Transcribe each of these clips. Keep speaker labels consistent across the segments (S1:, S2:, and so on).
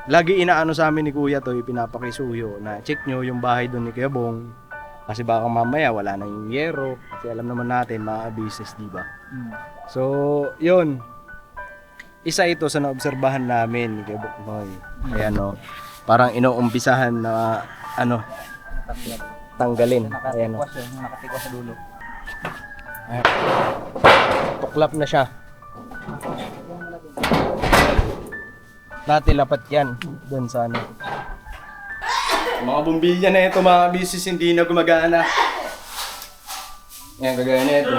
S1: lagi inaano sa amin ni Kuya Toy, pinapakisuyo na check nyo yung bahay doon ni Kuya Bong. Kasi baka mamaya wala na yung yero. Kasi alam naman natin, mga business, di ba? So, yun. Isa ito sa naobserbahan namin ni Kuya Bong. Ayan, no. Parang inuumpisahan na, tanggalin. Ayan, no.
S2: Nakatikwas sa dulo.
S1: Ayan. Tuklap na siya. Dati lapat yan doon sa ano. Mga bumbilya na ito, mga business, hindi na gumagana. Yan, kagaya na ito.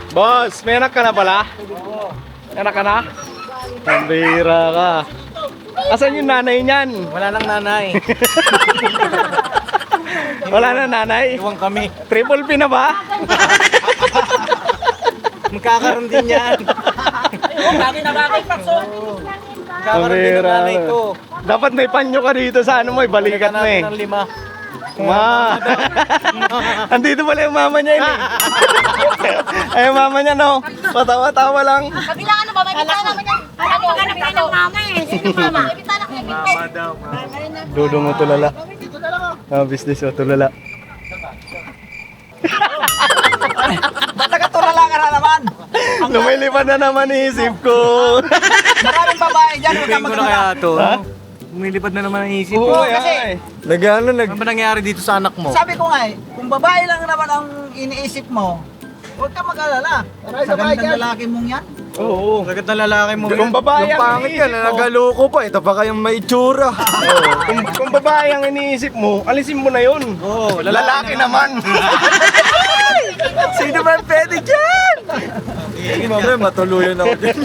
S1: Boss, may anak ka na pala? Oo. May anak ka na? Pambira ka. Asan yung nanay niyan?
S2: Wala nang nanay.
S1: Wala na nanay?
S2: Iwan kami.
S1: Triple P na ba?
S2: Magkakaroon din yan. Bakit na bakit, Pakso? Magkakaroon din ng nanay ko.
S1: Dapat may panyo ka dito sa ano mo, balikat mo eh.
S2: Ng 5.
S1: Ma! Andito pala yung mama niya yun eh. Ay, yung mama niya no. Patawa-tawa lang.
S3: Kabilang ano ba? May bitanak naman yan. Ano maghanap ka ng mama eh? Sino mama? May bitanak niya.
S2: Mama daw.
S1: Dudong mo tulala. Business mo tulala.
S2: Ba't nagatulala ka na naman?
S1: Lumilipad na naman isip ko.
S2: Maraming babae dyan. Huwag ka
S4: Tingin ko na kaya
S2: magkakata.
S4: to.
S1: Ha?
S4: Umilipad na naman ang isip.
S1: Oo,
S2: kasi-
S1: Nag-ano,
S4: Ano ba nangyari dito sa anak mo?
S2: Sabi ko nga eh, kung babae lang naman ang iniisip mo, huwag ka mag-alala. Sa gandang lalaki mong yan.
S1: Oo.
S4: Sagat na lalaki mo.
S1: Kung babae ang
S4: pangit ka,
S1: iniisip mo.
S4: nagaloko pa. Ito pa kayong may itsura.
S1: Oo. Kung babae ang iniisip mo, alisin mo na yun.
S4: Oo,
S1: Lalaki naman.
S4: Sino man pwede dyan? Sige, mamaya matuluyan ako dyan.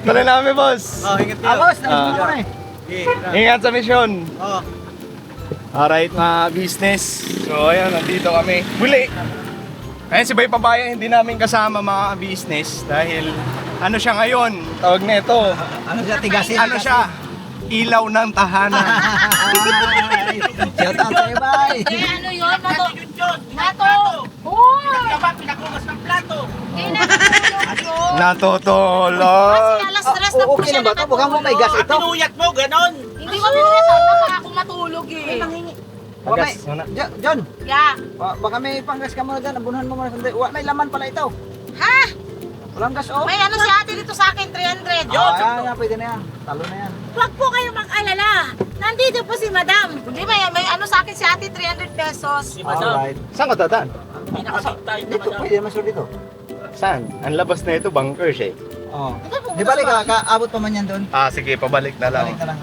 S1: Tala namin, boss.
S4: Oh, ingat kayo.
S2: Agos, nandito ko na eh.
S1: Ingat sa misyon.
S4: Oh.
S1: Alright, mga business. So, ayan, nandito kami. Muli. Ayan, si Bay Pabaya, hindi namin kasama mga business. Dahil, ano siya ngayon? Tawag na ito.
S2: Ano siya, tigasin?
S1: Ano siya? Ilaw ng tahanan.
S2: Shout out sa'yo, bye.
S3: Eh ano yun? Nato! Oo!
S2: Pinakumas ng plato.
S3: Eh natutulog yun.
S1: Natutulog.
S3: Kasi alas 3 na po
S2: Okay
S3: siya
S2: na ba ito? Baka mo may gas ito.
S4: Tinuyat mo, ganon.
S3: Hindi mo pinresan na baka ako matulog eh.
S2: Baka may,
S1: Gas, wala.
S2: John,
S3: Yeah.
S2: baka may panggas ka muna dyan. Abunuhan mo muna sandali. May laman pala ito.
S3: Ha?
S2: Walang gas, oh.
S3: May ano si ate dito sa akin, 300.
S2: Yan, pwede na yan. Talo na yan.
S3: Huwag po kayo mag-alala. Nandito po si madam. Hindi, may ano sa akin si ate, 300 pesos.
S2: Alright.
S1: Saan ka dadaan?
S2: Dito, pwede naman siya dito.
S1: Saan? Ang labas na ito, bunkers eh.
S2: Oh. Di balik ka, abot pa man yan doon.
S1: Ah, sige, pabalik na lang.
S2: Balik ka lang.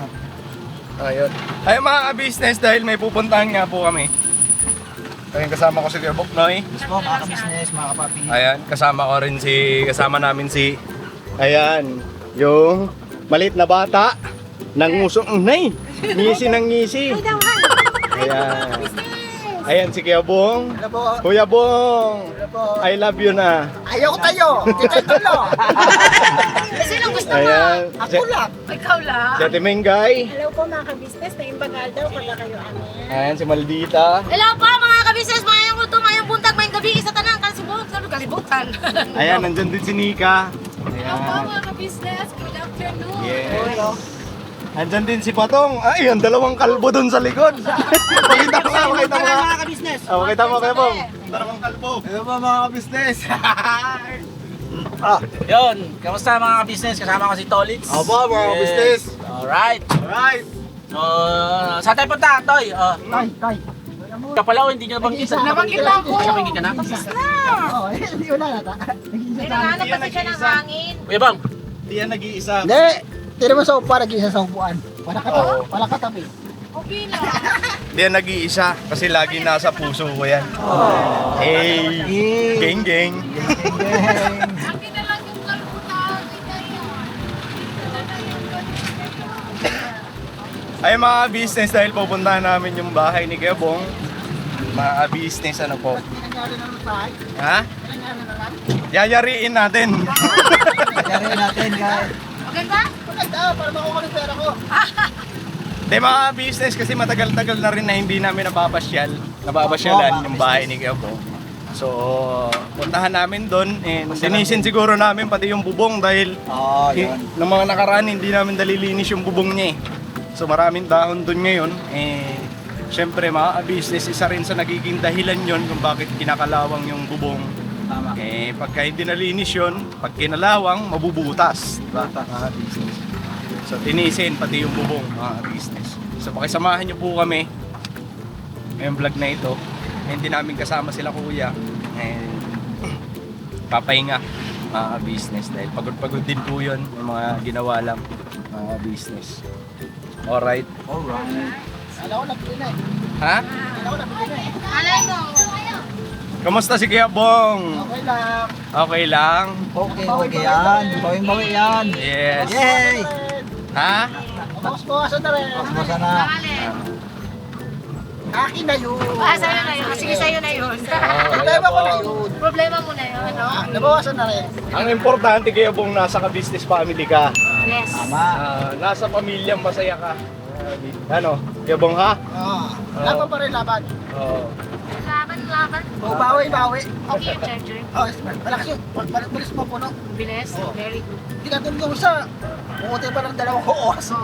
S1: Ayun. Ayun mga business, dahil may pupuntahan nga po kami. Ayun, kasama ko si Kuya Boknoy.
S2: Mismo, mga ka-business, mga kapapi.
S1: Ayan, kasama namin si, ayan, yung maliit na bata, nangusong, nay, ngisi ng ngisi. Ayan. Ayan si Kuya Bong.
S2: Hello po.
S1: Kuya Bong,
S2: Hello po.
S1: I love you na.
S2: Ayaw ko tayo. Titay tulo.
S3: Sino gusto mo?
S1: Ayan.
S2: Ako lang.
S3: Ikaw lang.
S1: Si Ate Mengay.
S5: Hello po mga ka-business, na imbagal daw pagka kayo
S1: Ayan si Maldita.
S3: Hello po mga kabisnes, mayang uto, mayang buntag, mayang gabi, isa tanang kalibutan.
S1: Ayan, nandyan din si Nika.
S5: Hello po
S1: Ayan.
S5: mga ka-business, good afternoon.
S1: Yes. Nandyan din si Patong. Ay, ang dalawang kalbo dun sa likod. Pakita mo nga, pakita mo nga.
S2: Mga ka-business.
S1: Ah, pakita mo kayo, Bong. Dalawang kalbo.
S4: Ano ba mga business?
S2: Yun, kamusta mga ka-business? Kasama ko si Tolitz.
S4: Aba, mga business.
S2: Alright.
S4: Alright.
S2: Saan tayo punta, Toy? Tay. Kapalaw, hindi nyo nabanggit sa
S3: Nabanggit lang po.
S2: Nabanggit ka na?
S5: Oo, hindi wala na.
S3: May naghanap kasi siya ng hangin.
S2: Kuya Bang,
S1: Hindi yan nag-iisa.
S6: Hindi, tira mo sa upa, nag-isa sa upuan. Wala katabi.
S3: Okay lang.
S1: Hindi yan nag-iisa kasi lagi nasa puso ko yan. Hey, geng geng.
S3: Akin na lang yung kalbutan.
S1: Ay mga business, dahil pupuntahan namin yung bahay ni Kuya Bong. Mga business, ano po?
S6: Pinangyari na naman tayo.
S1: Ha?
S6: Pinangyari na naman.
S1: Yayariin natin.
S2: Yari natin guys.
S3: Maganda?
S6: Maganda, para makuha ko ng pera ko.
S1: Di mga business kasi matagal-tagal na rin na hindi namin nababasyalan yung bahay ni Kuya Bong. So, puntahan namin doon and linisin siguro namin pati yung bubong dahil
S2: Oo, yun.
S1: ng mga nakaraan hindi namin dalilinis yung bubong niya eh. So maraming dahon doon ngayon eh syempre mga business isa rin sa nagiging dahilan yon kung bakit kinakalawang yung bubong.
S2: Tama.
S1: Eh pagka hindi nalinis yun, pag kinalawang mabubutas, diba? Mga business. So tinisin pati yung bubong mga business. So pakisamahan niyo po kami ngayong vlog na ito. Hindi namin kasama sila kuya and papahinga mga business dahil pagod-pagod din po yun yung mga ginawa lang mga business. Alright.
S2: Alright.
S6: Kala ko nabili na eh.
S1: Ha?
S6: Kala ko nabili na eh.
S3: Alay mo.
S1: Kamusta si Kuya Bong?
S6: Okay lang.
S1: Okay lang?
S2: Okay yan. Bawing-bawi yan.
S1: Yes.
S2: Yay!
S1: Ha?
S6: Bawas-bawasan na rin.
S2: Basta na.
S3: Alin?
S6: Akin na yun.
S3: Sa'yo na yun. Sige, sa'yo na yun.
S6: Problema ko na yun.
S3: Problema mo na yun, ano?
S6: Nabawasan na rin.
S1: Ang importante Kuya Bong nasa ka-business family ka.
S3: Yes.
S2: Tama.
S1: Nasa pamilyang masaya ka. Ano? Kuya Bong ha?
S6: Oo. Laban pa rin laban.
S1: Oo.
S3: Laban.
S6: O, bawi-bawi.
S3: Okay yung charger.
S6: Oh, malakas yun. Bilis mo puno.
S3: Bilis.
S6: Oh.
S3: Very good.
S6: Hindi natin yung isa. Pumunti pa ng 2 oras.
S3: So,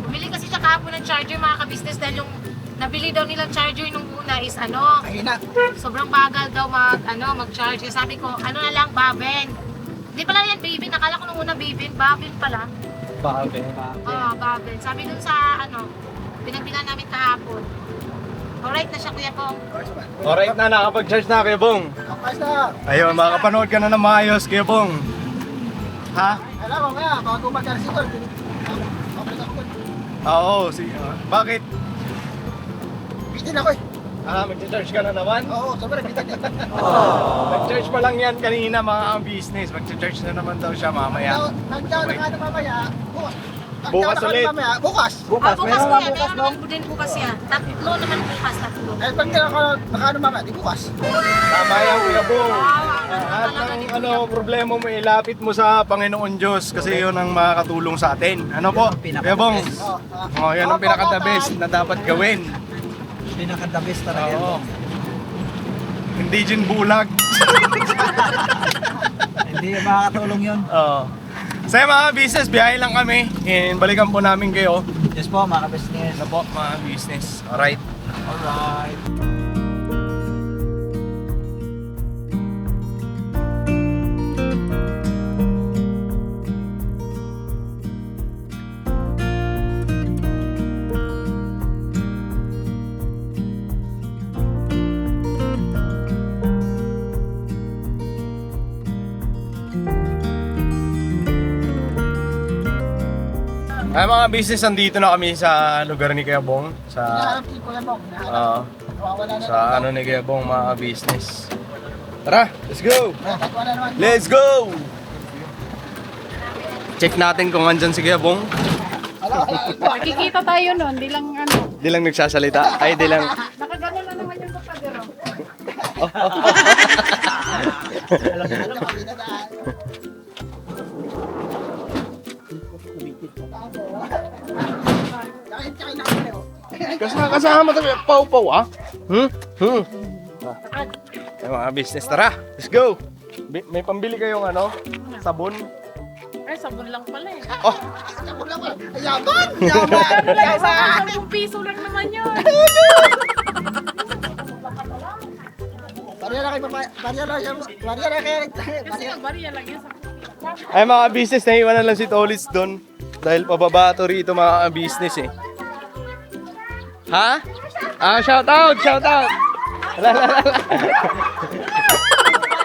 S3: bumili kasi siya kahapon ng charger mga ka-business dahil yung nabili daw nilang charger nung una is ano,
S6: Ayun na.
S3: sobrang bagal daw mag-charge. Kaya sabi ko, ano na lang, Babin. Hindi pala yan, Babin. Nakala ko nung una, Babin pala.
S1: Bakit?
S3: Babin. Sabi dun sa, pinagbilan namin kahapon. Alright na siya, Kuya Pong.
S1: Alright na, nakapag-charge na Kuya Bong.
S6: Kapag na.
S1: Ayun, makapanood ka na ng maayos Kuya Bong. Ha?
S6: Alam mo kaya, bago mag-alas ito. Okay na ako.
S1: Oo, bakit?
S6: Bitin ako eh.
S1: Mag-charge ka na naman?
S6: Oo, sobrang bitin niya.
S1: Nag-charge pa lang yan kanina mga business. Mag-charge na naman daw siya mamaya.
S6: Nagdaw na ka mamaya. Bukas.
S1: Bukas ulit.
S6: Bukas.
S3: Bukas
S2: Meron nga
S3: kuya,
S2: bukas,
S3: meron
S2: no?
S3: naman din bukas yan. Tatlo naman bukas, tatlo.
S6: Eh, pag nakaano mamaya, di bukas.
S1: Tama yan Kuya Bong.
S3: Ano
S1: Lahat
S3: talaga ni
S1: ng problema mo ilapit mo sa Panginoon Diyos kasi yun ang makakatulong sa atin. Ano po? Kuya Bong?
S6: Oo.
S1: Oh, yan ang pinaka-the best na dapat gawin.
S2: Pinaka-the best talaga yan.
S1: Oo. Hindi din bulag.
S2: Hindi makakatulong yun.
S1: Oo. So yung mga business, biyahe lang kami. And balikan po namin kayo.
S2: Yes po, mga business.
S1: Ano po, mga business. Alright.
S2: Alright.
S1: Ay mga business, andito na kami sa lugar ni Kuya Bong. Sa,
S6: Hinahanap ko lang po. Nawawala na.
S1: sa ano ni Kuya Bong, mga business. Tara, let's go!
S6: Wala naman.
S1: Let's go! Check natin kung andyan si Kuya Bong.
S5: Nakikita tayo nun, di lang ano.
S1: Di lang nagsasalita. Ay, di lang.
S5: Nakagano na naman yung kapagero.
S1: Kasama tayo. Pau-pau ah. Ay mga business, tara. Let's go! May pambili kayong ano? Sabon?
S5: Ay, sabon lang pala eh.
S1: Oh!
S6: Yaman! Yaman! Yaman!
S5: 10 piso lang naman yun.
S6: Bariya na kayo, bariya na kayo, bariya na kayo.
S5: Kasi bariya lang yun sa
S1: Ay mga business, naiwan na lang si Tolitz doon. Dahil pababa to rito mga business eh. Ha? Shout out! Shout out!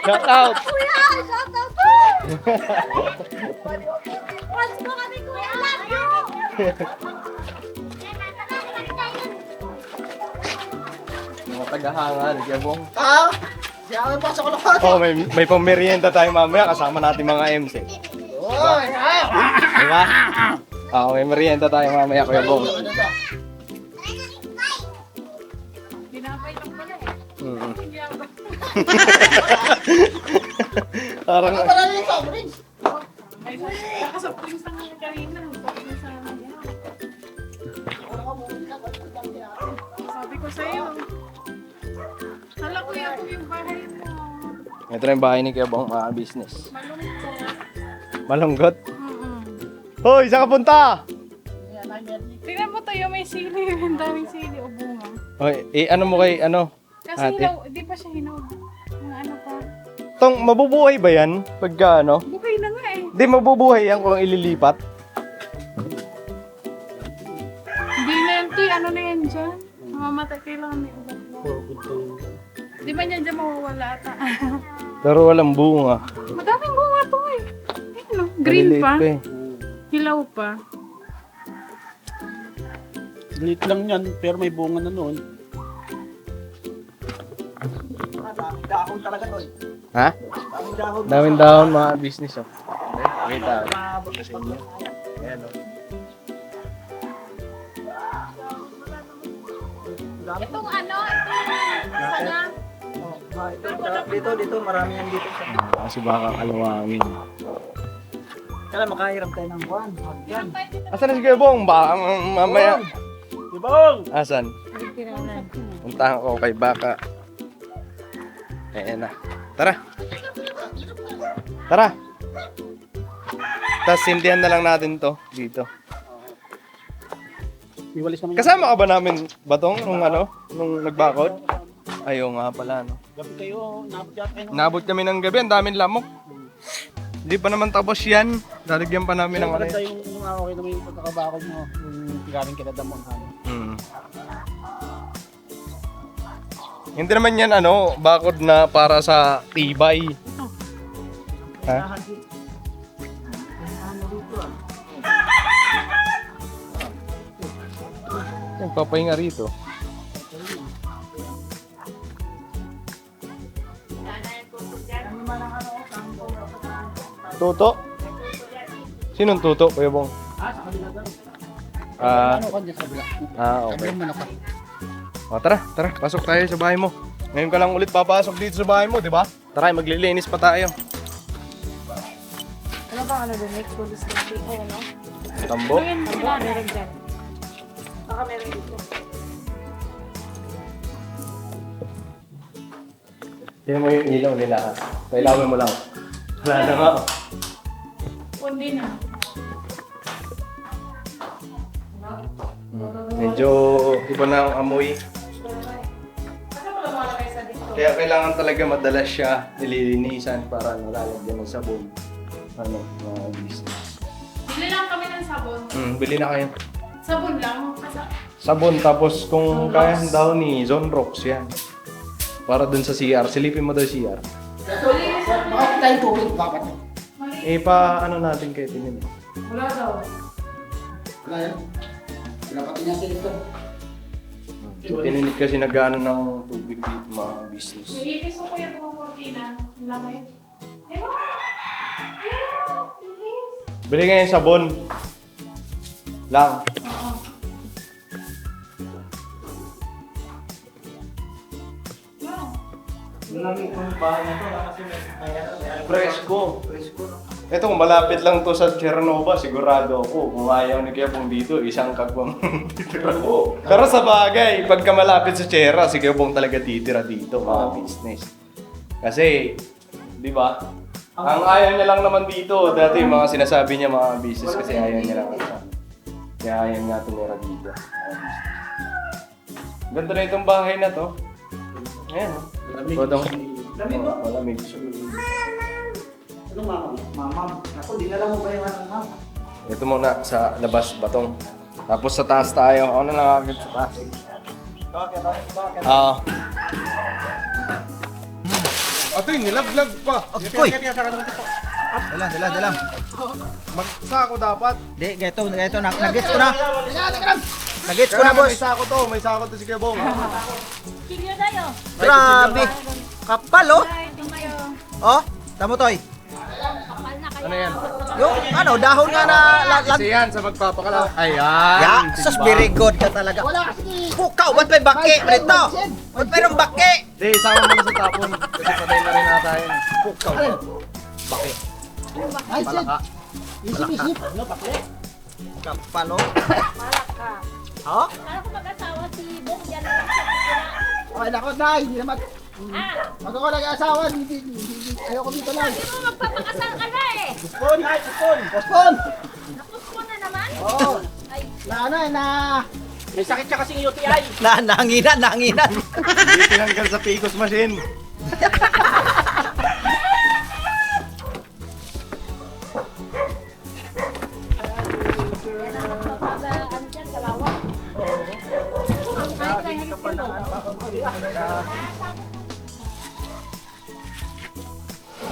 S1: Shout out!
S3: Once mo kami, Kuya, I love you!
S1: Mga tagahangan, Kuya Bong.
S6: Ah! Siya ang pasok ko lang.
S1: Oh, may pamerienda tayo mamaya kasama natin mga MC.
S6: Oy!
S1: Diba? May merienda tayo mamaya, Kuya Bong.
S5: Dinapay lang pala eh.
S1: Mm.
S5: Hindi ako.
S1: Parang,
S6: Wala na yung soft drinks.
S5: Nakasapling sa mga kanina. Sabi ko sa'yo. Hala ko yung bahay mo.
S1: ito na yung bahay ni Kuya Bong, mga business.
S5: Malungkot.
S1: Malunggot.
S5: Mm-mm.
S1: Hoy, saan ka punta?
S5: Tingnan mo tayo, may sili. Ang daming sili o bunga.
S1: Hoy, ano mo kay, ano?
S5: Kasi
S1: Ate?
S5: hilaw, di pa siya hinog. Mga ano pa.
S1: Tong, mabubuhay ba yan? Pagka ano?
S5: Bukay na nga eh.
S1: Di mabubuhay yan kung ililipat.
S5: Hindi na yan to, ano na yan dyan? Mamamatay, kailangan may ulat. Di ba yan dyan mawawala ata?
S1: Pero walang bunga.
S5: Madaming bunga to eh. Ayun, oh, green
S1: Maliliit
S5: pa.
S1: eh.
S5: Hilaw pa.
S7: Lit lang yan, pero may bunga na noon.
S2: Dahon talaga to.
S1: Ha?
S2: Dahon.
S1: Daming dahon mga business oh. Kita. Sa inyo. Ayan oh.
S5: Itong ano, itong sana.
S2: Dito, marami yan dito.
S1: Kasi baka kalawangin.
S2: Kaya makahiram tayo ng buwan. Yan.
S1: Asan na si Kuya Bong? Baka mamaya.
S7: Ibang!
S1: Asan? Puntahan ko kay Baka. Ayan na. Tara. Tara. Tapos sindihan na lang natin to dito.
S7: Iwalis naman
S1: Kasama ka ba namin, Batong, nung ano? Nung nagbakod? Ayaw nga pala, no?
S7: Gabi kayo, nabot yata kayo.
S1: Nabot kami ng gabi, ang daming lamok. Hindi pa naman tapos yan. Lalagyan pa namin ng ano.
S7: Maganda yung okay naman yung pagkakabakod mo. Yung galing kina Damon.
S1: Hmm. Hindi naman yan ano, bakod na para sa tibay. Ha? Yung papahinga rito. Tuto? Sinong tuto, Kuya Bong?
S7: Ano ka dyan sa kabila?
S1: Okay.
S7: Ano ka?
S1: O, tara, pasok tayo sa bahay mo. Ngayon ka lang ulit papasok dito sa bahay mo, di ba? Tara, maglilinis pa tayo.
S3: Ano ba ano doon? Next police station. Ay, ano?
S1: Tambo.
S3: Ano ba? Meron dyan. Baka meron dito.
S1: Tingnan mo yung ilaw nila ha. Pailawin mo lang. Wala na nga.
S5: Kundi na.
S1: Medyo iba na ang amoy. Kaya kailangan talaga madalas siya nililinisan para lalagyan ng sabon. Ano, mga business.
S5: Bili lang kami ng sabon.
S1: Bili na kayo.
S5: Sabon lang.
S1: Sabon tapos kung kaya daw ni Zonrox yan. Para dun sa CR. Silipin mo daw CR.
S6: Bakit tayo tubig? Bakit?
S1: Eh pa ano natin kay Tinin.
S5: Wala daw.
S6: Wala yan. Pinapatin niya sila ito.
S1: So Tinin kasi nag-ano ng tubig dito mga business.
S5: Nilipis ko yung mga kortina. Lamay. Ewan.
S1: Bili ngayon sabon. Lang. Presko. Ito kung malapit lang to sa Chernova, sigurado ako. Kung ayaw ni Kuya Bong dito, isang kagwang titira. Pero sa bagay, pagka malapit sa Chera, si Kuya Bong talaga titira dito, mga business. Kasi, di ba? Ang ayaw niya lang naman dito, dati yung mga sinasabi niya mga business kasi ayaw niya lang sa. Kaya ayaw nga tumira dito. Ganda na itong bahay na to. Ayan. Kodong.
S2: Lamig ba?
S1: Malamig.
S2: Ano mamam? Ako, dinala mo ba yung ano, ma'am?
S1: Ito muna sa labas, Batong. Tapos sa taas tayo. Ako na lang agad sa taas.
S2: Bakit?
S1: Ito yung nilaglag pa.
S2: Uy! Dala.
S1: Magsako dapat.
S2: Di, gaito, nag-gets ko na. Nag-gets ko na, boss.
S1: May sako to si Kuya Bong.
S2: Grabe. Kapal, oh. Oh, tamo, Toy.
S1: Ano yan?
S2: Yung, dahon nga na,
S1: Kasi yan sa magpapakalaw. Ayan.
S2: Ya, sus, very good ka talaga. Pukaw, ba't may baki? Rito! Ba't mayroong baki?
S1: Di, sama mo na sa tapon. Kasi patay na rin nata yun.
S2: Pukaw.
S6: Ay, shit. Isip-isip.
S2: Kapalo.
S3: Malak ka.
S2: Ha?
S3: Kala ko mag-asawa si Bong dyan.
S6: Okay, nako, Nay. Hindi naman. Pag ako nag-asawa, ayoko dito lang.
S3: Sabi mo magpapakasal ka na eh.
S6: Postpone, Nay. Postpone. Postpone.
S3: Nakusko na naman.
S6: Oo.
S3: Ay,
S6: Na.
S7: May sakit siya kasing UTI.
S2: Nanginan.
S1: Hindi tinanggal sa Picos machine.
S3: ano dyan, kalawa.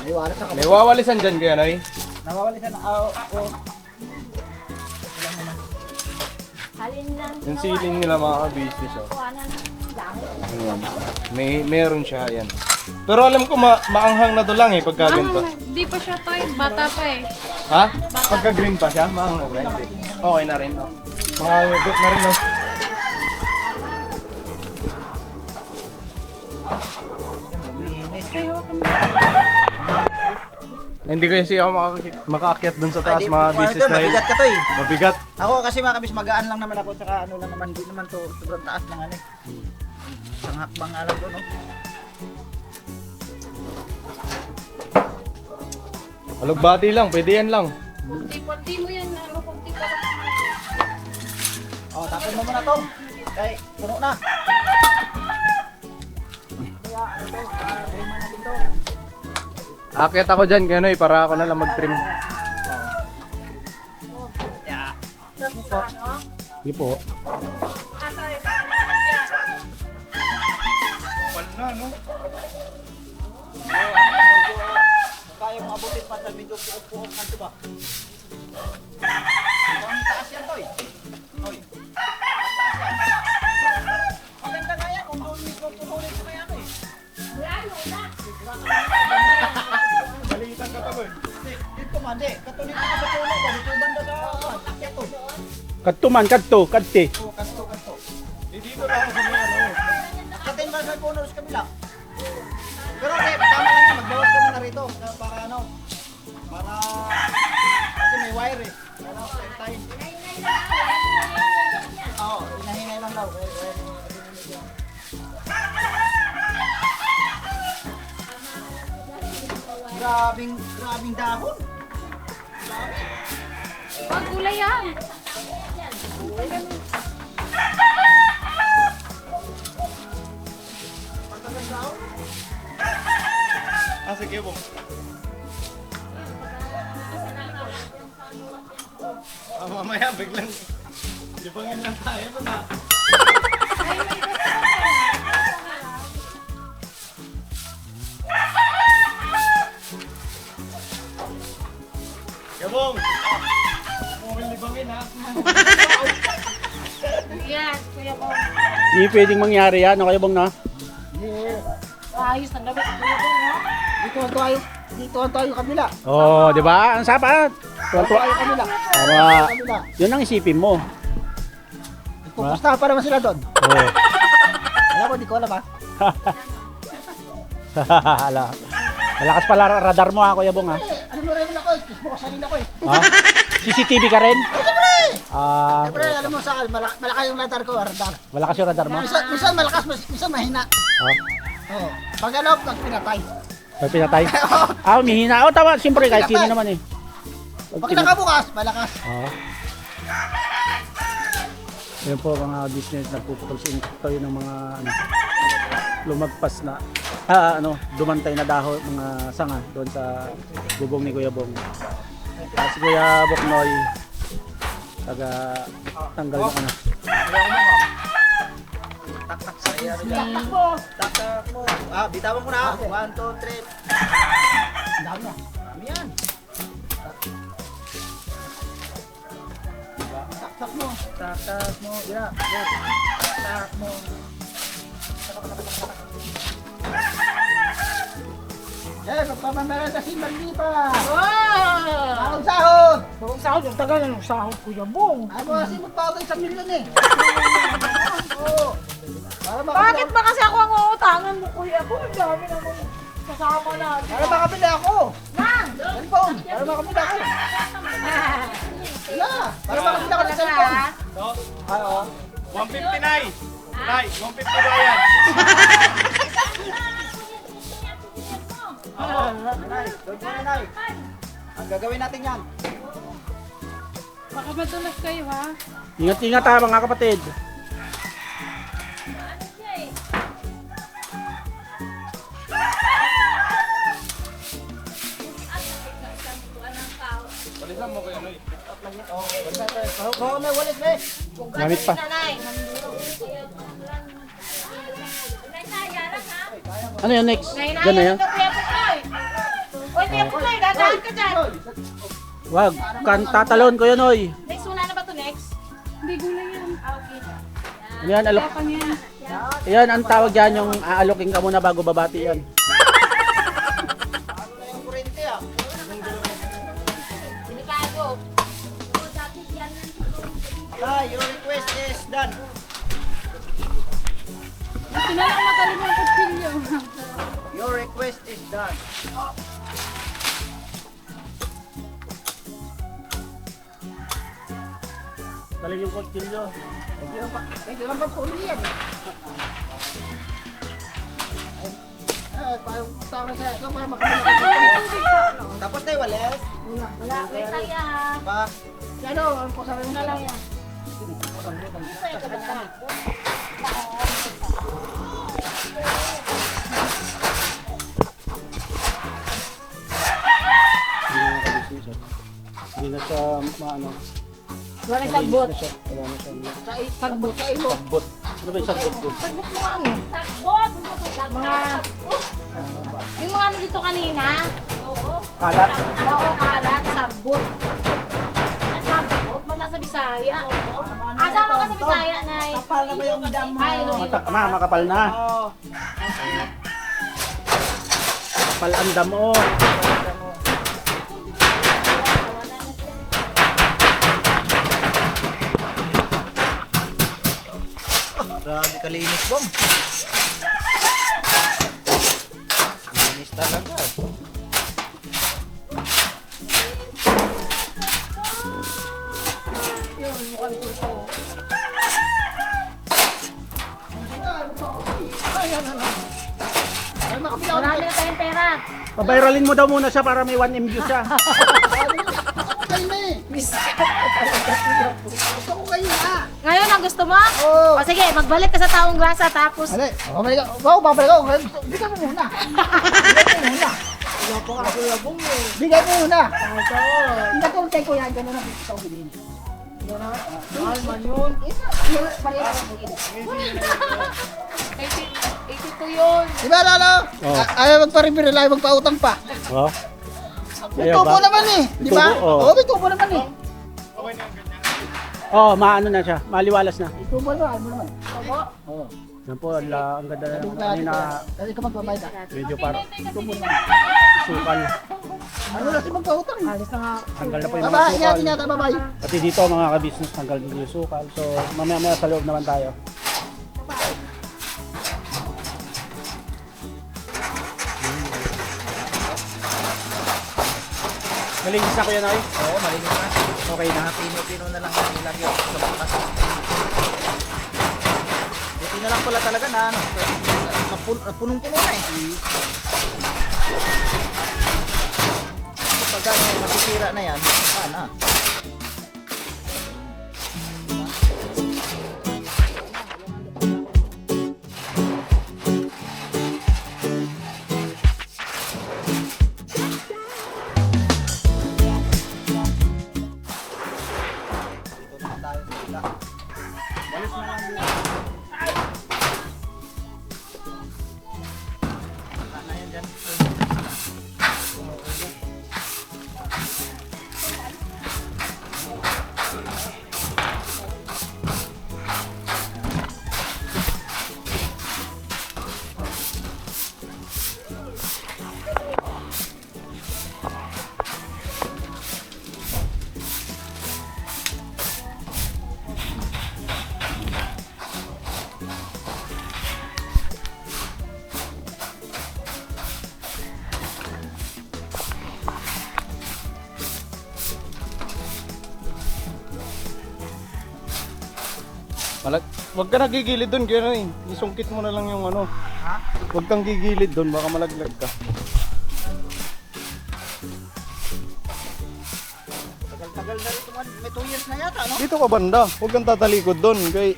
S6: Naiwala sa
S1: May wawalisan dyan kaya, Noy?
S2: Nawawalisan na.
S3: Halin lang.
S1: Yung ceiling nila mga ka-business, oh.
S3: Kuhanan ng langit.
S1: Ayan. Meron siya, yan. Pero alam ko maanghang na to lang eh, pagka ganito.
S5: Di pa siya toy. Bata pa eh.
S1: Ha? Pagka green pa siya, maanghang na rin. Okay na rin, no? Maanghang na rin, no? Hindi kasi ako makaakyat dun sa taas mga business dahil
S2: Mabigat ka to eh.
S1: mabigat.
S2: Ako kasi mga kabis, magaan lang naman ako. Tsaka ano lang naman, hindi naman to sobrang taas lang ano eh. Isang hakbang nga lang to, no?
S1: Alugbati lang, pwede yan lang.
S5: Kunti mo yan. Ano, kunti pa lang.
S2: Tapon mo muna to. Kay, puno na.
S1: Aakyat ako dyan, kaya Noy, para ako na lang mag-trim. Hindi po.
S2: Kaya mo abutin pa sa medyo puok-puok kanto ba? Ang taas yan, Toy. Toy. Maganda nga yan, kung doon mismo punulit ko na yan eh.
S1: Balitan ka pa ba?
S2: Dito man, di. Katuloy ko sa puno ba? Dito banda sa akyat to.
S7: Kadto, kadte.
S2: Oh, kanto.
S1: Dito na ako sa mga ano.
S2: Katin ba sa puno sa kabila? Pero okay, tama lang yan. Magbawas ka muna rito. Para ano? Para... Kasi may wire eh. Para tayo. Oo, hinahinay lang daw. Grabing dahon.
S5: Pag gulay yan.
S1: Sige po. Mamaya biglang libangin lang tayo mo na. Kabong! Huwag libangin ha.
S3: Yan, kuya ko.
S7: Hindi pwedeng mangyari yan. Ano kayo bang na?
S3: Ayos na damit. Kuya ko, no?
S6: Dito ang tayo kabila.
S7: Oo, di ba? Ang sapat. Tuwa-tuwa.
S6: Tayo kabila.
S7: Tama.
S6: Kabila.
S7: Yun ang isipin mo.
S6: Pupustahan pa naman sila doon.
S7: Oo.
S6: Alam ko, di ko alam ha.
S7: Malakas pala radar mo ha, Kuya Bong ha.
S6: Ano mo rin ako, Facebook ko sarili ko eh.
S7: Ha? CCTV ka rin? Ah,
S6: Siyempre, alam mo sa akin, malakas yung radar ko, radar.
S7: malakas yung radar mo?
S6: Minsan malakas, minsan mahina.
S7: Ha?
S6: Oo. Pag ano, pag pinatay.
S7: Pag pinatay? Ah, umihina. Oh, tama. Siyempre, kahit sino naman eh.
S6: Pag nakabukas, malakas.
S7: Oo. Yan po mga business, nagpuputol sa tayo ng mga ano, lumagpas na dumantay na dahon, mga sanga doon sa bubong ni Kuya Bong. Si Kuya Boknoy taga tanggal ng ano.
S2: Taktak mo. Bitawan mo na. 1, 2, 3.
S6: Dami na.
S2: Dami yan.
S6: Taktak mo.
S2: Taktak mo. Yeah. Taktak mo.
S6: Magpapamera si Marlipa.
S3: Wow!
S6: Ang sahod.
S3: Ang sahod, ang tagal na ng sahod, Kuya Bong.
S6: Ay mo kasi magpapagay sa milyon eh. Oo. Para
S3: Bakit ba kasi ako ang uutangan mo, Kuya Bong? Ang dami naman kasama natin.
S6: Para makabili ako.
S3: Nang!
S6: Para makamila ko. Wala. Para makamila ko ng cellphone. Ay, oo.
S4: 150 Nay! Nay, 150 ba yan?
S2: Nay, doon muna, Nay. Ang gagawin natin yan.
S5: Baka madulas kayo ha.
S7: Ingat-ingat ha mga kapatid.
S2: Oo, may walit, Nay.
S7: Gamit pa. Ano yun next? Diyan na yan?
S3: Uy, Kuya Putoy, dadaan ka dyan.
S7: Wag, tatalon ko yun oy.
S3: Next, wala na ba to next?
S5: Hindi gulay yan.
S7: Ano yan, alok?
S5: Tapang yan.
S7: Yan, ang tawag dyan yung aalokin ka muna bago babati yan.
S2: Ano na yung kurente, ah?
S3: Delikado.
S2: Nay, your request is done.
S5: Gusto na lang matalim yung kutsilyo.
S2: Your request is done.
S7: Talim yung kutsilyo.
S6: Hindi naman pa uli yan. Parang tawag na sa'yo. Para makamila ko.
S2: Tapos na yung walis.
S3: Wala, wait lang yan.
S2: Pa.
S6: Ano, ang pasabi mo na lang yan.
S7: Hindi na siya maano.
S3: Wala na sagbot.
S7: Wala na siya.
S3: Sagbot.
S7: Sagbot. Ano ba yung sagbot ko?
S3: Sagbot mo ano? Sagbot! Mga... Yung mga ano dito kanina?
S7: Kalat.
S3: Oo, kalat. Sagbot. Sagbot? Mata sa Bisaya. Asama ka sa Bisaya, Nay.
S2: Kapal na ba yung dam mo?
S3: Ay,
S7: Makapal na.
S2: Oo.
S7: Kapal ang damo.
S2: Grabe kalinis, Bong. Linis talaga.
S3: marami na tayong pera.
S7: Pabayralin mo daw muna siya para may 1 view siya.
S6: Kayo na eh. Gusto ko kayo na.
S3: Ngayon, ang gusto mo?
S6: Oo.
S3: O sige, magbalik ka sa taong grasa tapos...
S6: Ano? Babalik ako. Wow, babalik ako. Bigay mo muna. Bigay mo muna. Bigay mo muna. Hindi ko kay kuya. Gano'n na. Gusto ko bilhin. Mahal man yun. Diba, Lalo?
S7: Oo.
S6: Ayaw magpa-repair, ayaw magpa-utang pa.
S7: Oh.
S6: May
S7: Ayaw
S6: tubo
S7: ba?
S6: naman eh. Di ba?
S7: Tubo, oo.
S6: Oo, may tubo naman eh.
S7: Oh, maano na siya. Maliwalas na.
S6: May tubo naman, ano naman. Oo.
S7: Yan po, ang ganda na kanina.
S6: Kasi ka magbabayad ah.
S7: Medyo para
S6: Tubo naman.
S7: sukal.
S6: Ano na si magpa-utang?
S3: Alis na nga.
S7: Tanggal na po yung mga
S6: Baba,
S7: sukal.
S6: ingatan natin, babay.
S7: Pati dito mga ka-business, tanggal din yung sukal. So, mamaya-maya sa loob naman tayo. Malinis na ko yan, Ay?
S2: Oo, malinis na.
S7: Okay na.
S2: Pino-pino na lang yan nilagay sa bukas. Buti na lang pala talaga na ano. Punong-puno na eh. Kapag masisira na yan, sana. Dito naman tayo sa sila. Walis na lang dito. Sana yan dyan.
S1: Wag ka nagigilid doon, kaya isungkit mo na lang yung ano.
S2: Ha?
S1: Wag kang gigilid doon, baka malaglag ka.
S2: Tagal na rito, may 2 years na yata, no?
S1: Dito ka banda, huwag kang tatalikod doon, kay...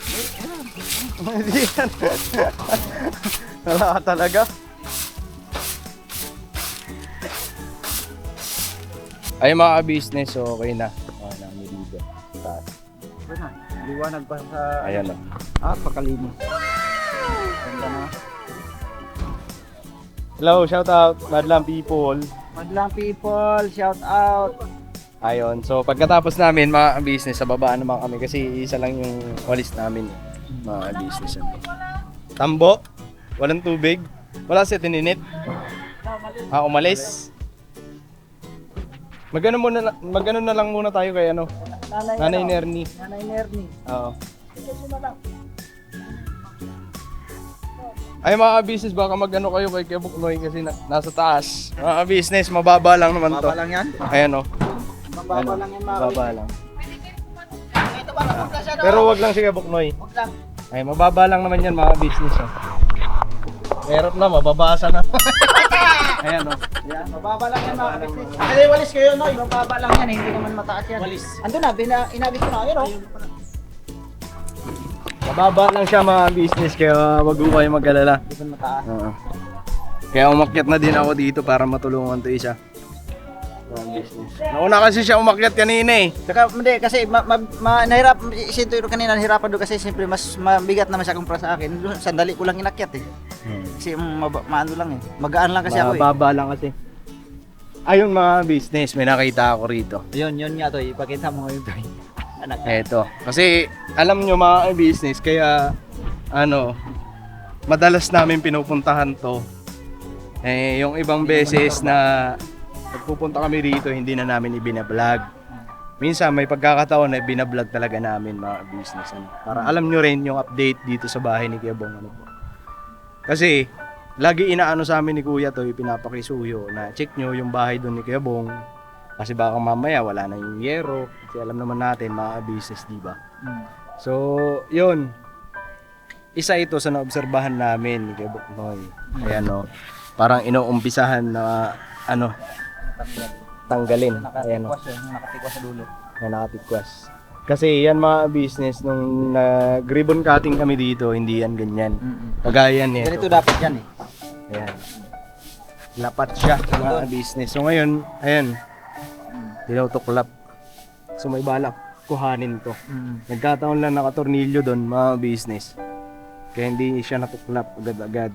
S1: Hindi yan. Wala ka talaga. Ay mga business, so okay na. Namin dito. Taas.
S2: Ano? Liwanag pa sa...
S1: Ayan o.
S2: Pakalinis. Ganda na.
S1: Hello, shout out, Madlang people.
S2: Madlang people, shout out.
S1: Ayun, so pagkatapos namin mga business, sa baba naman kami kasi isa lang yung walis namin. Mga business. Tambo, walang tubig, wala si tininit. Umalis. Magano na lang muna tayo kay ano, Nanay Nerni.
S2: Nanay Nerni.
S1: Oo. Ay mga business, baka magano kayo kay Kuya Buknoy kasi nasa taas. Mga business, mababa lang naman to.
S2: Baba lang yan.
S1: Ayan o.
S2: Mababa lang yan, mga
S1: Mababa lang.
S2: Ito ba, napunta siya, no?
S1: Pero wag lang si Kuya Buknoy.
S2: Huwag lang.
S1: Ay, mababa lang naman yan mga business. Oh. Meron na, mababasa na. Ayan o.
S2: Yan, mababa lang yan, mga business. Hindi, walis kayo, no? Mababa lang yan, hindi naman mataas yan.
S1: Walis.
S2: Ando na, inabis ko na, yun, oh.
S1: Mababa lang siya mga business, kaya wag ko kayo mag-alala.
S2: Hindi naman mataas.
S1: Oo. Kaya umakyat na din ako dito para matulungan to isa. Mga business. Nauna kasi siya umakyat kanina eh.
S2: Saka, hindi, kasi nahirap, isinto yun kanina, nahirapan doon kasi siyempre mas mabigat naman siya kumpara sa akin. Sandali ko lang inakyat eh. Kasi maano lang eh. Magaan lang kasi ako eh.
S1: Mababa lang kasi. Ayun mga business, may nakita ako rito.
S2: Yun nga to, ipakita mo ngayon to. Anak.
S1: Eto. Kasi alam nyo mga business, kaya ano, madalas namin pinupuntahan to. Eh, yung ibang beses na pagpupunta kami rito, hindi na namin ibinablog. Minsan may pagkakataon na binablog talaga namin mga business. Ano, para alam nyo rin yung update dito sa bahay ni Kuya Bong. Ano po. Kasi lagi inaano sa amin ni Kuya to, pinapakisuyo na check nyo yung bahay doon ni Kuya Bong. Kasi baka mamaya wala na yung yero. Kasi alam naman natin mga business, di ba? So, yun. Isa ito sa naobserbahan namin ni Kuya Buknoy. Ayan no. Parang inuumpisahan na ano, tanggalin. Ayan no.
S2: Nakatikwas sa dulo.
S1: Na nakatikwas. Kasi yan mga business, nung nag-ribbon cutting kami dito, hindi yan ganyan. Kagaya nito.
S2: Ganito dapat yan eh.
S1: Ayan. Lapat siya mga business. So ngayon, ayan. Dilaw tuklap. So may balak kuhanin to. Nagkataon lang nakatornilyo doon mga business. Kaya hindi siya natuklap agad-agad.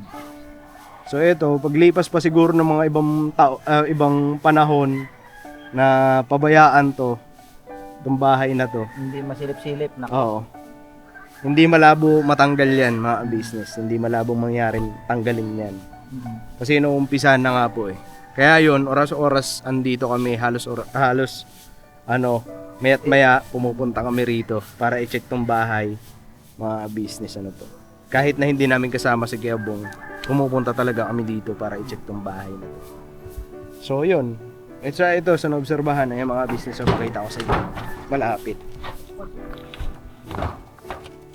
S1: So ito, paglipas pa siguro ng mga ibang panahon na pabayaan to, itong bahay na to.
S2: Hindi masilip-silip.
S1: Oo. Hindi malabo matanggal yan mga business. Hindi malabong mangyaring tanggalin yan. Kasi inuumpisahan na nga po eh. Kaya yun, oras-oras andito kami, halos maya't maya pumupunta kami rito para i-check tong bahay, mga business ano to. Kahit na hindi namin kasama si Kuya Bong, pumupunta talaga kami dito para i-check tong bahay na to. So yun, ito sa naobserbahan na yung mga business na makita ko sa inyo, malapit.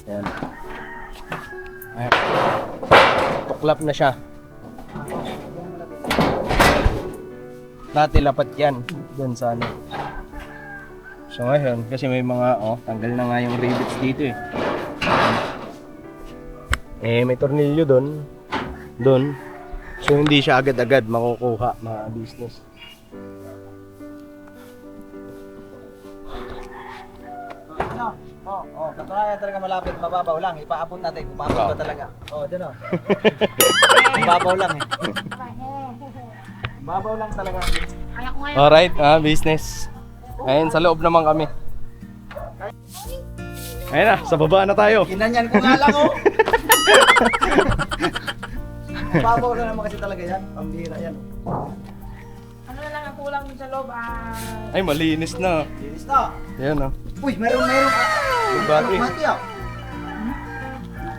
S1: Ayan. Ayan. Tuklap na siya. Dati lapat yan dun sa ano. So ngayon, kasi may mga tanggal na nga yung rivets dito eh. May tornilyo dun. So hindi siya agad-agad makukuha mga business.
S2: Katunayan talaga malapit, mababaw lang. Ipaabot natin, umabot ba talaga? Dun o. Mababaw lang eh. Mababaw lang talaga.
S3: Kaya ko ngayon.
S1: Alright, business. Ayun, sa loob naman kami. Ayun na, sa baba na tayo.
S2: Ginanyan ko nga lang oh. Mababaw lang naman kasi talaga yan. Pambira yan.
S5: Ano na lang ang kulang dun sa loob?
S1: Ay, malinis na.
S2: Linis na.
S1: Ayan
S2: Uy, meron.
S1: Lugbati.
S2: Lugbati ah.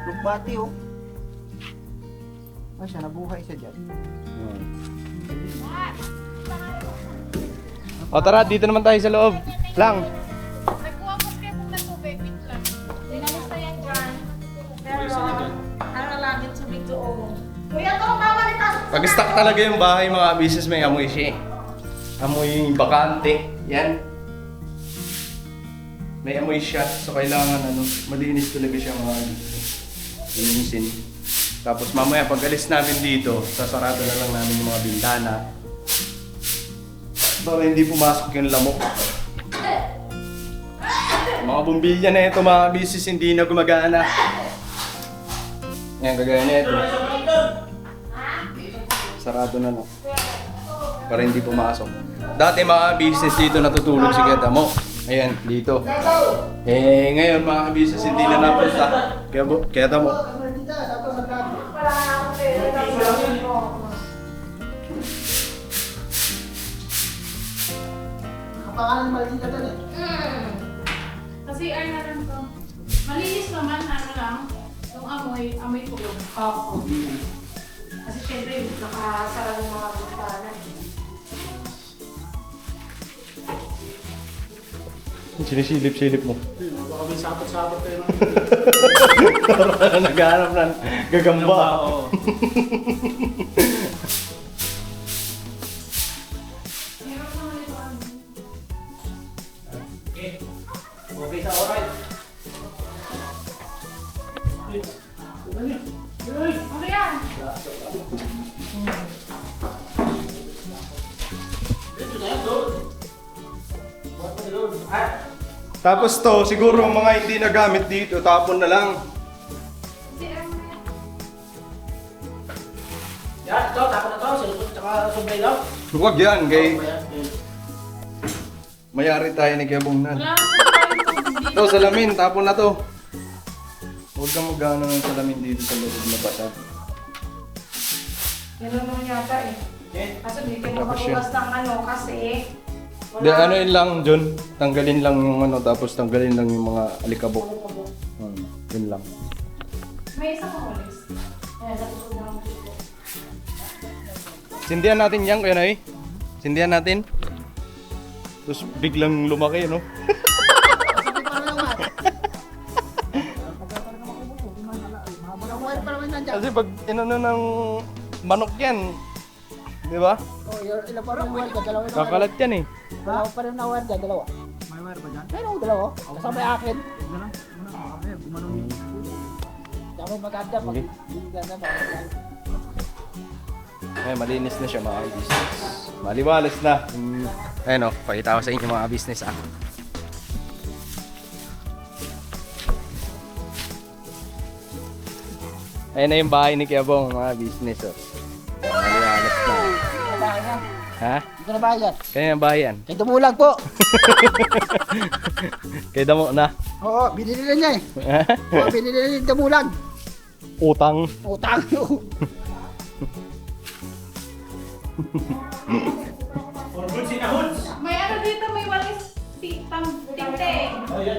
S2: Lugbati oh. Ay, siya nabuhay siya dyan.
S1: O tara, dito naman tayo sa loob. Lang.
S5: Nagkuha ko kayo kung tubig, wait lang. Dinalis na yan dyan.
S1: Pag-stock talaga yung bahay mga business, may amoy siya eh. Amoy bakante. Yan. May amoy siya. So kailangan malinis talaga siya mga linisin. Tapos mamaya pag alis namin dito, sasarado na lang namin yung mga bintana. Para hindi pumasok yung lamok. Mga bumbilya na ito mga business hindi na gumagana. Yan, kagaya na ito. Sarado na lang. Para hindi pumasok. Dati mga business dito natutulog si Kuya Damo. Ayan, dito. Eh, ngayon mga business hindi na napunta. Kaya Damo.
S6: Kapangalan maldita to eh.
S5: Kasi ay na lang to. Malinis naman, ano lang. Yung amoy kulong.
S3: Oo. Kasi syempre, nakasara ng mga bintana.
S1: Sinisilip-silip mo.
S7: Baka may sapot-sapot kayo ng
S1: Parang naghahanap ng gagamba.
S7: oo. Okay sa oral.
S5: Ano yan?
S1: Tapos to, siguro mga hindi nagamit dito, tapon na lang.
S7: Yan, ito, tapos na to. Silipot, tsaka sumbay lang.
S1: Huwag yan, kay mayari tayo ni Kebong na.
S5: Wala akong
S1: Ito, salamin, tapon na to. Huwag kang magano ng salamin dito sa loob na basag.
S3: Yan naman yata eh. Kasi hindi kayo
S1: Tapos
S3: makabukas ng ano kasi
S1: Hindi, ano yun lang, John. Tanggalin lang yung tapos tanggalin lang yung mga alikabok. Yun lang.
S3: May isa pang ulis. Ayan, natutog na lang dito.
S1: Sindihan natin yan, Kuya Noy. Sindihan natin. Tapos biglang lumaki, no?
S6: Wire pa naman nandiyan.
S1: Kasi pag inano ng manok yan, di ba?
S6: Oh, ilan pa rin wire ka? Dalawa na wire.
S1: Kakalat yan eh.
S6: Dalawa pa rin na wire dyan, dalawa.
S7: May wire ba dyan?
S6: Meron ko dalawa. Kasama yung akin.
S7: Gano'n? Gumanong yun.
S6: Dami maganda pag
S1: Okay.
S6: hindi ganda maganda.
S1: Ay, malinis na siya mga business. Maliwalas na. Ayun o, pakita ko sa inyo mga business ah. Ayun na yung bahay ni Kiabong mga business oh. Maliwalas na. Ha?
S6: Dito na ba yan?
S1: Kaya yung bahay yan.
S6: Kay Dumulag po.
S1: Kay Damo na.
S6: Oo, binili na niya eh. Oo, binili na niya yung Dumulag.
S1: Utang.
S6: Utang.
S5: May ano dito, may walis tinte.
S7: Oh, yan.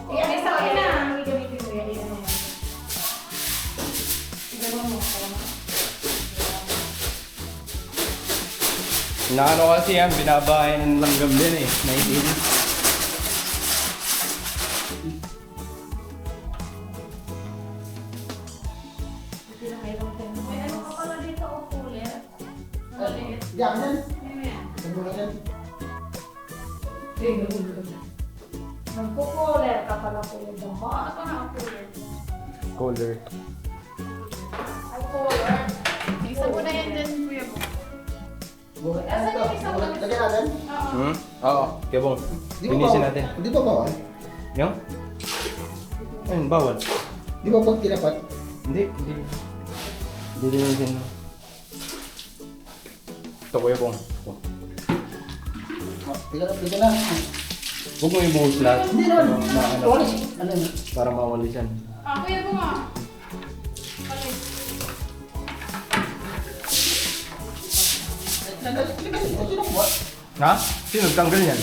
S5: May sa kanya.
S1: Naano kasi yan, binabahay ng langgam din eh. Naitin.
S5: May ano ka pala dito, o cooler. Maliit.
S6: Diyan yan.
S5: Ano yan?
S6: Dumulag yan.
S3: Nagpo-cooler ka pala po yung damo.
S5: Ano pa na cooler?
S1: Colder.
S3: Ay, cooler.
S5: Isa mo na yan dyan, Kuya Bo.
S6: Ano to? Dumulag. Lagyan natin.
S5: Oo.
S1: Oo, Kiabong.
S6: Di ba
S1: Linisin
S6: bawal?
S1: natin.
S6: Di ba bawal?
S1: Yung? Ayun, bawal.
S6: Di ba pag tinapat?
S1: Hindi. Hindi linisin mo. Ito Kuya Bong. Ito.
S6: Tiga na.
S1: Huwag mo ibuhos lahat.
S6: Hindi naman.
S1: Ano,
S6: Walis. Ano yun?
S1: para mawalis yan.
S5: Kuya Bo nga. Walis.
S6: Sino ko?
S1: Ha? Sino nagtanggal yan?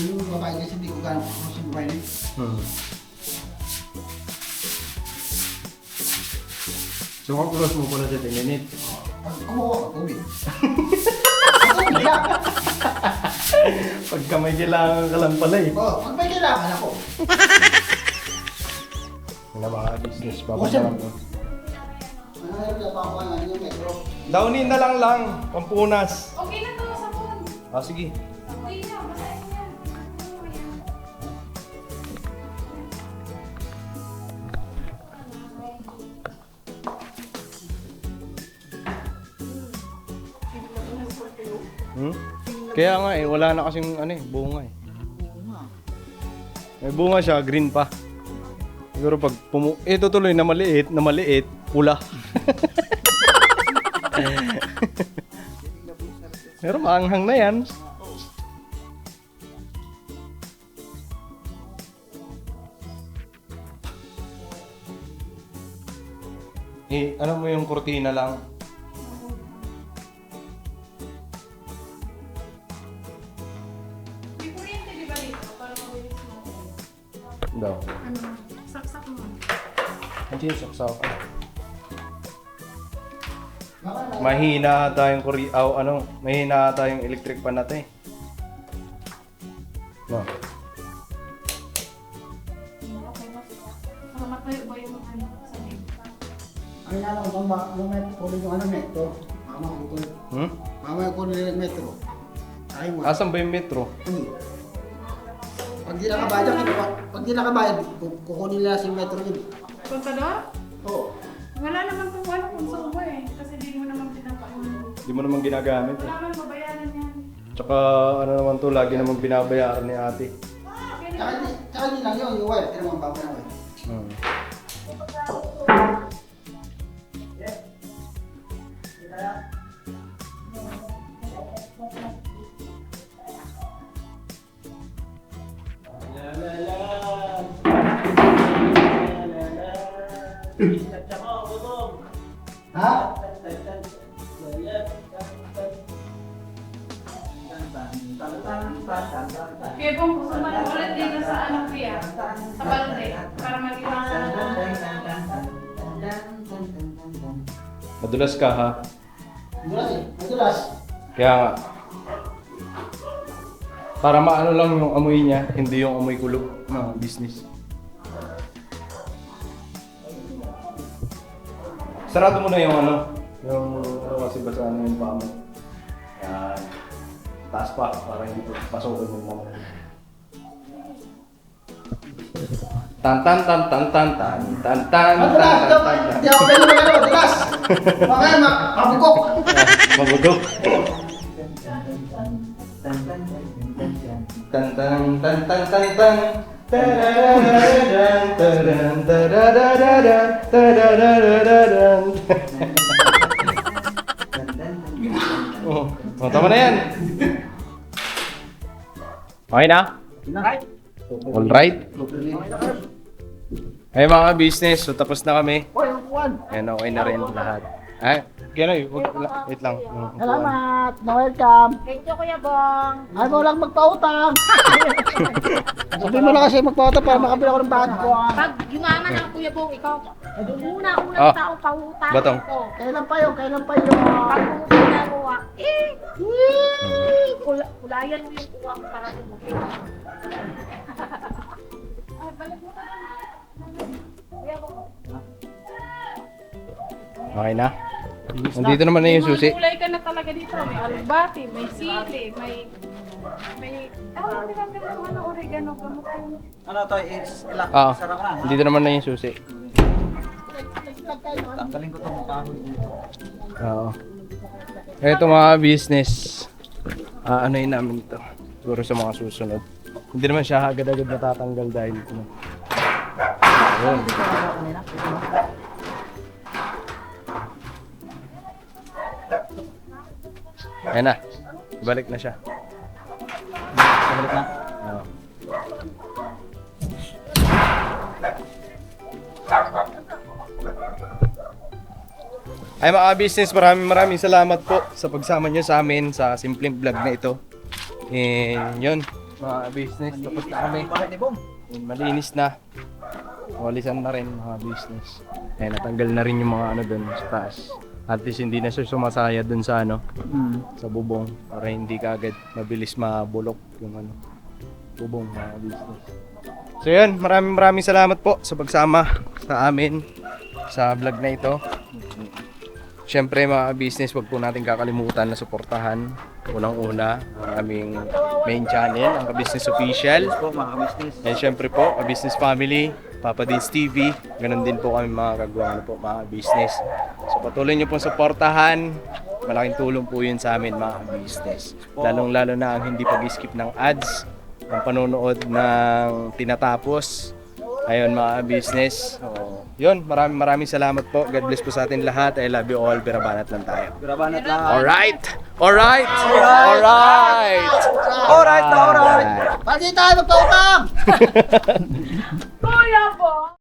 S6: Yung babae kasi hindi ko gano'n kung sino ba yun.
S1: So, kakulos mo pala sa 10 minutes.
S6: Kumuha ka tubig. Tubig lang.
S1: Pagka may kailangan ka lang pala eh.
S6: Oo, pag may kailangan ako.
S1: Ano mga business pa
S6: Oh, sir.
S1: ba?
S6: Ano yung papakangan yung metro?
S1: Downin na lang, pampunas.
S5: Okay na to sa phone.
S1: Ah, sige.
S5: Okay na, basahin mo yan.
S1: Hmm? Kaya nga eh, wala na kasing ano eh, bunga eh. May bunga siya, green pa. Siguro pag ito tuloy na maliit, pula. Pero maanghang na yan. Eh, ano mo yung kurtina lang?
S5: May kuryente di ba dito? Para mabilis mo.
S1: Daw.
S5: Ano? Saksak mo.
S1: Hindi yung saksak. Mahina tayong mahina tayong electric pan natin. No.
S5: Okay na. Matayo ba yung ano sa name?
S6: Ay, alam ko yung metro, kunin yung ano metro. Mama ko kunin.
S1: Hmm?
S6: Mama ko kunin yung metro. Ay mo.
S1: Asan ba yung metro?
S6: Pag di nakabayad, pag di nakabayad, kukunin nila si metro yun.
S5: Contador?
S6: Oo.
S5: Wala naman kung ano kung sa uba eh. Kasi di mo naman pinapakain.
S1: Hindi mo naman ginagamit eh.
S5: Wala naman babayaran yan.
S1: Tsaka ano naman to, lagi namang binabayaran ni ate.
S6: Tsaka hindi lang yun, yung wire. Pero mga baba na wire.
S1: Hmm.
S6: Ha?
S5: Kaya kung gusto mo ulit dito sa ano kuya, sa balde, para mag-iwasan
S1: Madulas ka ha?
S6: Madulas eh. Madulas.
S1: Kaya nga. Para maano lang yung amoy niya, hindi yung amoy kulog ng business. Sarado mo na yung yung kasi basa yung paa mo. Yan. Taas pa, para hindi pasokin mo naman. Tan tan tan tan tan tan tan tan
S6: Madulas!
S1: tan tan.
S6: Hindi ako pwede mag-ano, madulas! Mamaya, mabugok!
S1: Mabugok. Tan tan tan tan tan tan. Tararararan, taran, tararararan, tararararan. Oh, tama na yan. Okay na? Alright. Ay mga business, so tapos na kami.
S6: Hoy, yung kuwan!
S1: Ayan, okay na rin lahat. Ay, Kenoy, wait lang.
S6: Salamat! Na-welcome!
S3: Thank you, Kuya Bong.
S6: Ay mo lang magpautang! Sabi mo lang kasi magpautang para makabila ko ng bahan ko.
S3: Pag yumaman ang Kuya Bong, ikaw, unang
S1: Ah,
S3: tao pangutang
S1: Batong.
S3: ko.
S6: Kailan pa yun?
S3: Pangutang na mo, kulayan mo yung uwang para tumukit. Kuya Bong.
S1: Okay na? Nandito naman na yung susi.
S5: May kulay ka na talaga dito. May alubati, may sili, may... ano, oregano, kamukha.
S2: Ano to, is ilak.
S1: Ah,
S2: Sarap na.
S1: nandito naman na yung susi.
S2: Tanggalin ko itong kahoy dito.
S1: Oo. Ito mga business. Anoin namin ito. Siguro sa mga susunod. Hindi naman siya agad-agad natatanggal dahil ito. Ayun. Ayan na. Balik na siya.
S2: Balik na.
S1: Oo. Ay mga business, maraming salamat po sa pagsama nyo sa amin sa simpleng vlog na ito. And yun, mga business, tapos na kami.
S2: Bakit ni Bong?
S1: And malinis na. walisan na rin mga business. Eh, natanggal na rin yung mga ano doon sa taas. At least hindi na siya sumasaya doon sa ano, sa bubong para hindi kaagad mabilis mabulok yung ano, bubong mga business. So yun, maraming salamat po sa pagsama sa amin sa vlog na ito. Siyempre mga business, wag po natin kakalimutan na suportahan unang-una ang aming main channel, ang Ka-Business Official.
S2: Po mga business.
S1: And syempre po, Ka-Business Family, Papa Dins TV, ganun din po kami mga kagawang po mga business. So patuloy nyo pong suportahan, malaking tulong po yun sa amin mga business. Lalong-lalo na ang hindi pag-skip ng ads, ang panonood ng tinatapos. Ayun mga business. So, yun, maraming salamat po. God bless po sa atin lahat. I love you all. Birabanat lang tayo.
S2: Birabanat lang.
S1: Alright! Alright! Alright!
S2: Alright!
S6: Pati tayo magpautang!
S5: Kuya po!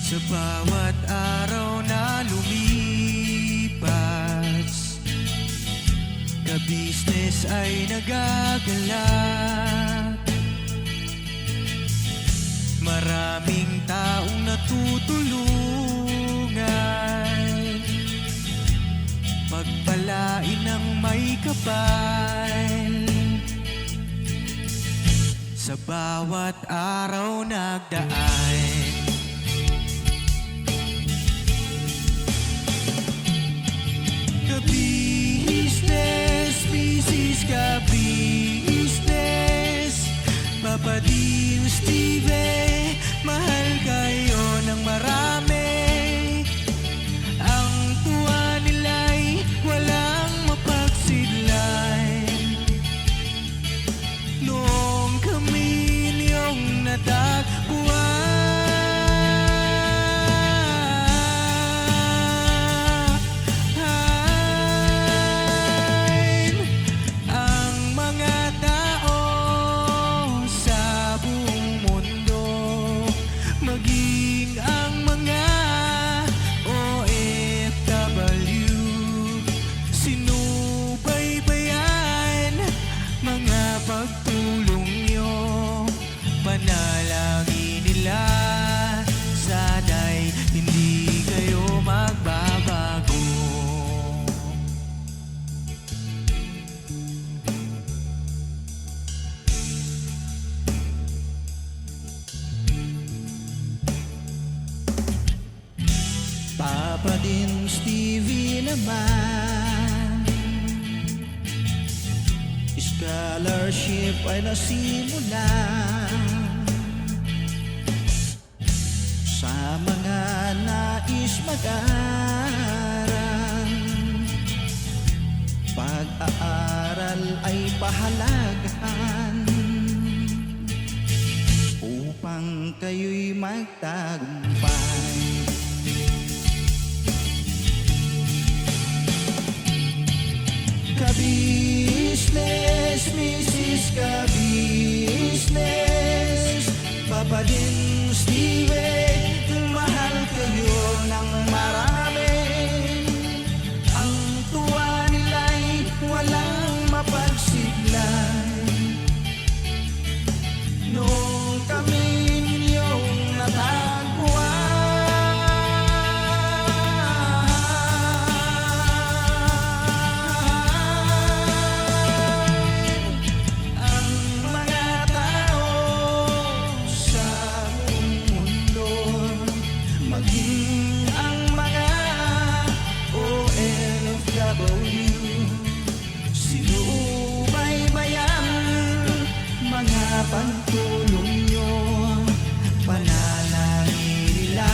S8: Sa bawat araw na lumipas, ka-business ay nagagalak. Maraming taong natutulungan, pagpalain ng may kapal. Sa bawat araw nagdaan, ka-business, business ka-business, Papa Dins TV, mahal kayo ng marami. Ang tuwa nila'y walang mapagsidlay. Noong kami niyong natagpuan, ang mga tao sa buong mundo, maging ang mga OFW, sinubaybayan mga pagtulong nyo, panalangin nila, sana'y hindi kayo magbabago. Papa Dins TV naman, scholarship ay nasimula sa mga nais mag-aral. Pag-aaral ay pahalagahan upang kayo'y magtagumpay. Ka-business, Mrs. Ka-business, Papa Dins TV, mahal kayo ng marami. Ang tuwa nila'y walang mapagsiglay. Noong kami ninyong natagpuan, ang mga tao sa buong mundo, maging ang mga OFW, sinubaybayan mga pagtulong nyo, panalangin nila,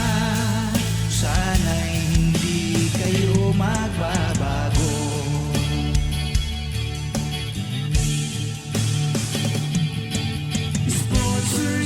S8: sana'y hindi kayo magbabago. Sponsor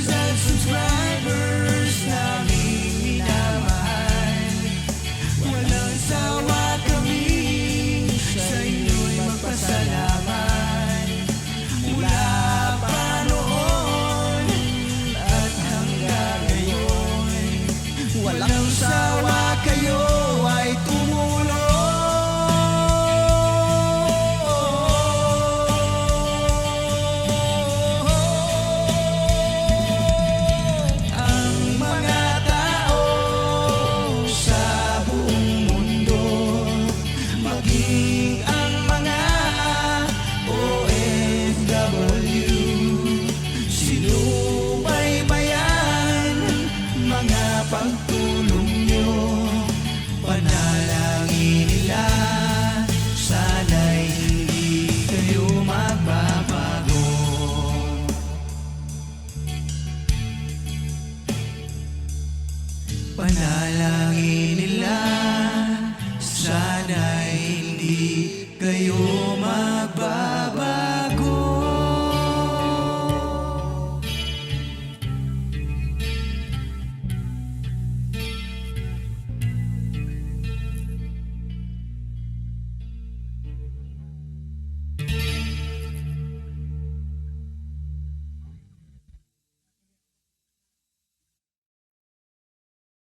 S8: Panalangin nila, sana hindi kayo